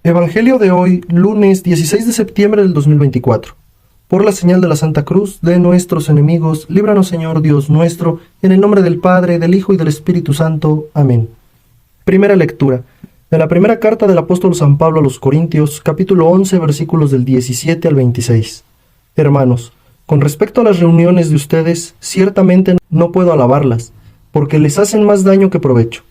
Evangelio de hoy, lunes 16 de septiembre del 2024. Por la señal de la Santa Cruz de nuestros enemigos, líbranos Señor Dios nuestro, en el nombre del Padre, del Hijo y del Espíritu Santo. Amén. Primera lectura. De la primera carta del apóstol San Pablo a los Corintios, capítulo 11, versículos del 17 al 26. Hermanos, con respecto a las reuniones de ustedes, ciertamente no puedo alabarlas, porque les hacen más daño que provecho.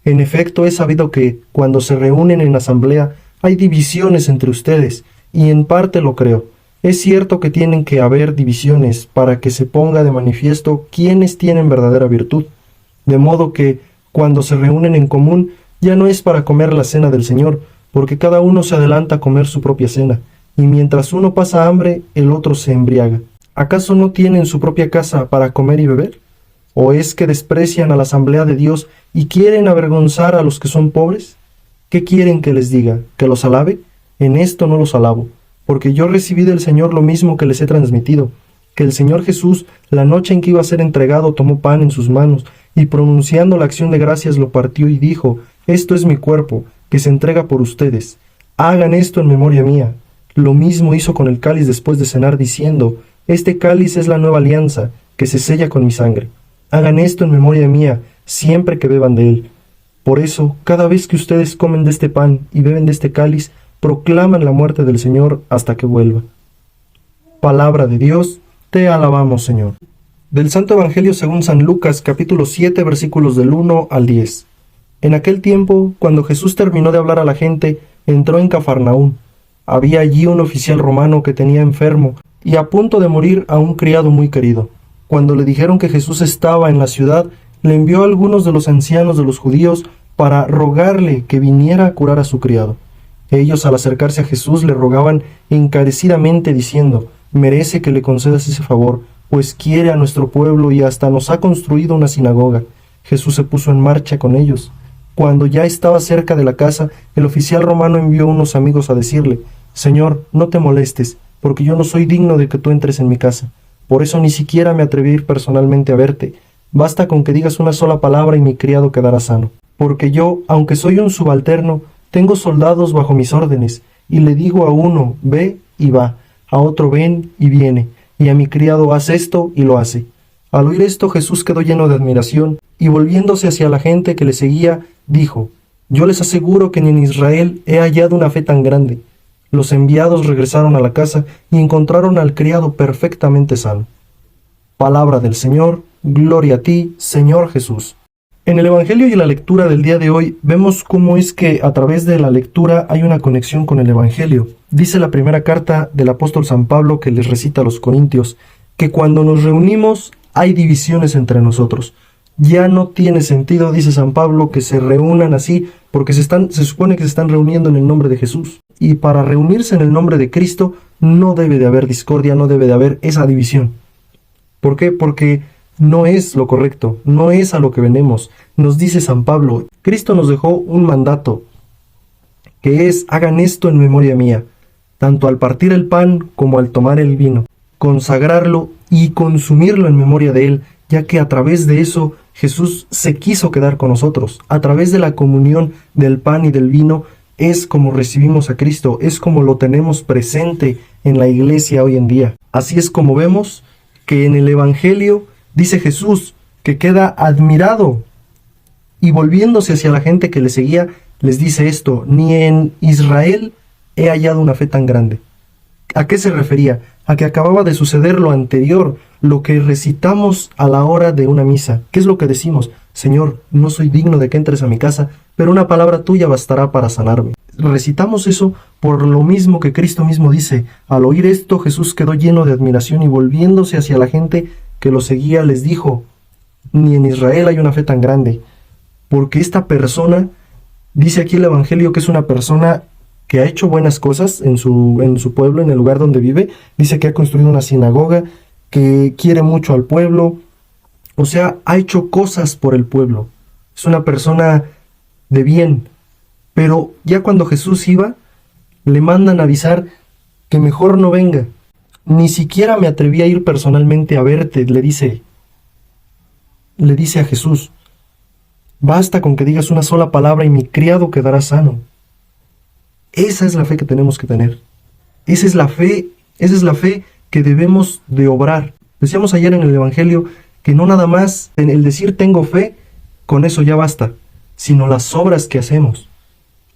En efecto, he sabido que, cuando se reúnen en asamblea, hay divisiones entre ustedes, y en parte lo creo. Es cierto que tienen que haber divisiones para que se ponga de manifiesto quiénes tienen verdadera virtud. De modo que, cuando se reúnen en común, ya no es para comer la cena del Señor, porque cada uno se adelanta a comer su propia cena, y mientras uno pasa hambre, el otro se embriaga. ¿Acaso no tienen su propia casa para comer y beber? ¿O es que desprecian a la asamblea de Dios y quieren avergonzar a los que son pobres? ¿Qué quieren que les diga? ¿Que los alabe? En esto no los alabo, porque yo recibí del Señor lo mismo que les he transmitido, que el Señor Jesús, la noche en que iba a ser entregado, tomó pan en sus manos, y pronunciando la acción de gracias lo partió y dijo: «Esto es mi cuerpo, que se entrega por ustedes. Hagan esto en memoria mía». Lo mismo hizo con el cáliz después de cenar, diciendo: «Este cáliz es la nueva alianza, que se sella con mi sangre. Hagan esto en memoria mía, siempre que beban de él». Por eso, cada vez que ustedes comen de este pan y beben de este cáliz, proclaman la muerte del Señor hasta que vuelva. Palabra de Dios, te alabamos, Señor. Del Santo Evangelio según San Lucas, capítulo 7, versículos del 1 al 10. En aquel tiempo, cuando Jesús terminó de hablar a la gente, entró en Cafarnaún. Había allí un oficial romano que tenía enfermo y a punto de morir a un criado muy querido. Cuando le dijeron que Jesús estaba en la ciudad, le envió a algunos de los ancianos de los judíos para rogarle que viniera a curar a su criado. Ellos, al acercarse a Jesús, le rogaban encarecidamente diciendo: «Merece que le concedas ese favor, pues quiere a nuestro pueblo y hasta nos ha construido una sinagoga». Jesús se puso en marcha con ellos. Cuando ya estaba cerca de la casa, el oficial romano envió unos amigos a decirle: «Señor, no te molestes, porque yo no soy digno de que tú entres en mi casa. Por eso ni siquiera me atreví a ir personalmente a verte. Basta con que digas una sola palabra y mi criado quedará sano. Porque yo, aunque soy un subalterno, tengo soldados bajo mis órdenes, y le digo a uno: ve y va, a otro: ven y viene, y a mi criado: haz esto y lo hace». Al oír esto, Jesús quedó lleno de admiración, y volviéndose hacia la gente que le seguía, dijo: «Yo les aseguro que ni en Israel he hallado una fe tan grande». Los enviados regresaron a la casa y encontraron al criado perfectamente sano. Palabra del Señor. Gloria a ti, Señor Jesús. En el Evangelio y la lectura del día de hoy vemos cómo es que a través de la lectura hay una conexión con el Evangelio. Dice la primera carta del apóstol San Pablo, que les recita a los Corintios, que cuando nos reunimos hay divisiones entre nosotros. Ya no tiene sentido, dice San Pablo, que se reúnan así, porque se supone que se están reuniendo en el nombre de Jesús. Y para reunirse en el nombre de Cristo no debe de haber discordia, no debe de haber esa división. ¿Por qué? Porque no es lo correcto, no es a lo que venimos. Nos dice San Pablo, Cristo nos dejó un mandato, que es: hagan esto en memoria mía, tanto al partir el pan como al tomar el vino, consagrarlo y consumirlo en memoria de Él, ya que a través de eso Jesús se quiso quedar con nosotros. A través de la comunión del pan y del vino es como recibimos a Cristo, es como lo tenemos presente en la iglesia hoy en día. Así es como vemos que en el Evangelio dice Jesús que queda admirado, y volviéndose hacia la gente que le seguía, les dice esto: «Ni en Israel he hallado una fe tan grande». ¿A qué se refería? A que acababa de suceder lo anterior, lo que recitamos a la hora de una misa. ¿Qué es lo que decimos? «Señor, no soy digno de que entres a mi casa, pero una palabra tuya bastará para sanarme». Recitamos eso por lo mismo que Cristo mismo dice. Al oír esto, Jesús quedó lleno de admiración y volviéndose hacia la gente que lo seguía, les dijo: «Ni en Israel hay una fe tan grande». Porque esta persona, dice aquí el Evangelio, que es una persona que ha hecho buenas cosas en su pueblo, en el lugar donde vive. Dice que ha construido una sinagoga, que quiere mucho al pueblo, o sea, ha hecho cosas por el pueblo. Es una persona de bien. Pero ya cuando Jesús iba, le mandan avisar que mejor no venga. Ni siquiera me atreví a ir personalmente a verte, le dice a Jesús. Basta con que digas una sola palabra y mi criado quedará sano. Esa es la fe que tenemos que tener. Esa es la fe que debemos de obrar. Decíamos ayer en el Evangelio que no nada más en el decir tengo fe, con eso ya basta, sino las obras que hacemos.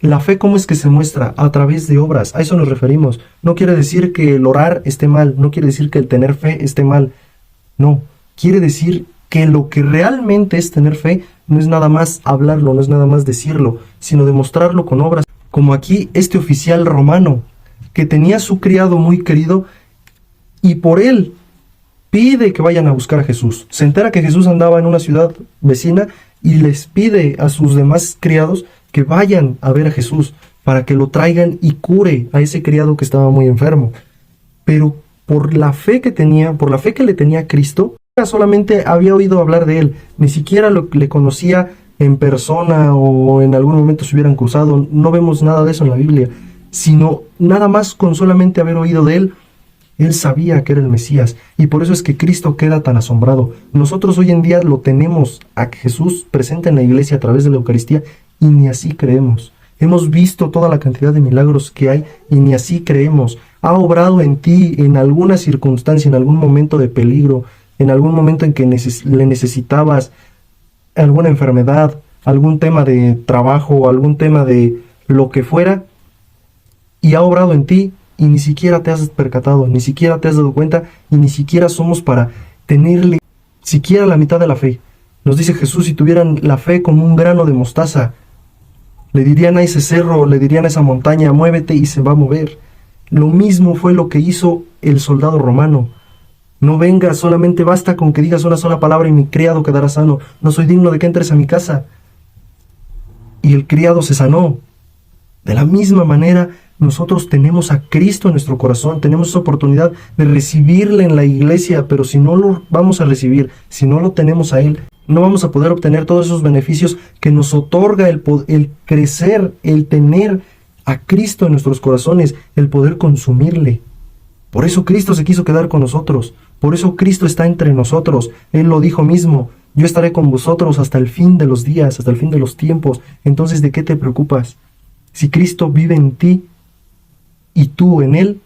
La fe, ¿cómo es que se muestra? A través de obras. A eso nos referimos. No quiere decir que el orar esté mal, no quiere decir que el tener fe esté mal. No, quiere decir que lo que realmente es tener fe no es nada más hablarlo, no es nada más decirlo, sino demostrarlo con obras. Como aquí este oficial romano, que tenía a su criado muy querido y por él pide que vayan a buscar a Jesús. Se entera que Jesús andaba en una ciudad vecina y les pide a sus demás criados que vayan a ver a Jesús para que lo traigan y cure a ese criado que estaba muy enfermo. Pero por la fe que tenía, por la fe que le tenía a Cristo, solamente había oído hablar de él, ni siquiera le conocía en persona o en algún momento se hubieran cruzado, no vemos nada de eso en la Biblia, sino nada más con solamente haber oído de él, él sabía que era el Mesías, y por eso es que Cristo queda tan asombrado. Nosotros hoy en día lo tenemos a Jesús presente en la iglesia a través de la Eucaristía, y ni así creemos. Hemos visto toda la cantidad de milagros que hay, y ni así creemos. Ha obrado en ti en alguna circunstancia, en algún momento de peligro, en algún momento en que le necesitabas alguna enfermedad, algún tema de trabajo, algún tema de lo que fuera, y ha obrado en ti, y ni siquiera te has percatado, ni siquiera te has dado cuenta, y ni siquiera somos para tenerle siquiera la mitad de la fe. Nos dice Jesús, si tuvieran la fe como un grano de mostaza, le dirían a ese cerro, le dirían a esa montaña, muévete y se va a mover. Lo mismo fue lo que hizo el soldado romano. No vengas, solamente basta con que digas una sola palabra y mi criado quedará sano. No soy digno de que entres a mi casa. Y el criado se sanó. De la misma manera, nosotros tenemos a Cristo en nuestro corazón, tenemos esa oportunidad de recibirle en la iglesia, pero si no lo vamos a recibir, si no lo tenemos a Él, no vamos a poder obtener todos esos beneficios que nos otorga el crecer, el tener a Cristo en nuestros corazones, el poder consumirle. Por eso Cristo se quiso quedar con nosotros, por eso Cristo está entre nosotros. Él lo dijo mismo, yo estaré con vosotros hasta el fin de los días, hasta el fin de los tiempos. Entonces, ¿de qué te preocupas? Si Cristo vive en ti y tú en Él,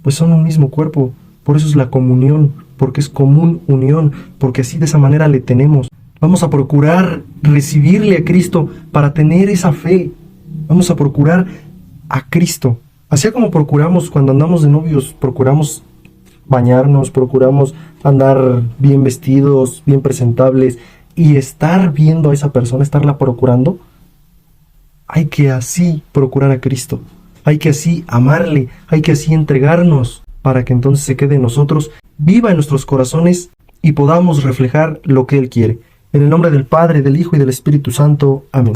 pues son un mismo cuerpo. Por eso es la comunión, porque es común unión, porque así de esa manera le tenemos. Vamos a procurar recibirle a Cristo para tener esa fe. Vamos a procurar a Cristo. Así como procuramos cuando andamos de novios, procuramos bañarnos, procuramos andar bien vestidos, bien presentables y estar viendo a esa persona, estarla procurando. Hay que así procurar a Cristo. Hay que así amarle, hay que así entregarnos para que entonces se quede en nosotros, viva en nuestros corazones y podamos reflejar lo que Él quiere. En el nombre del Padre, del Hijo y del Espíritu Santo. Amén.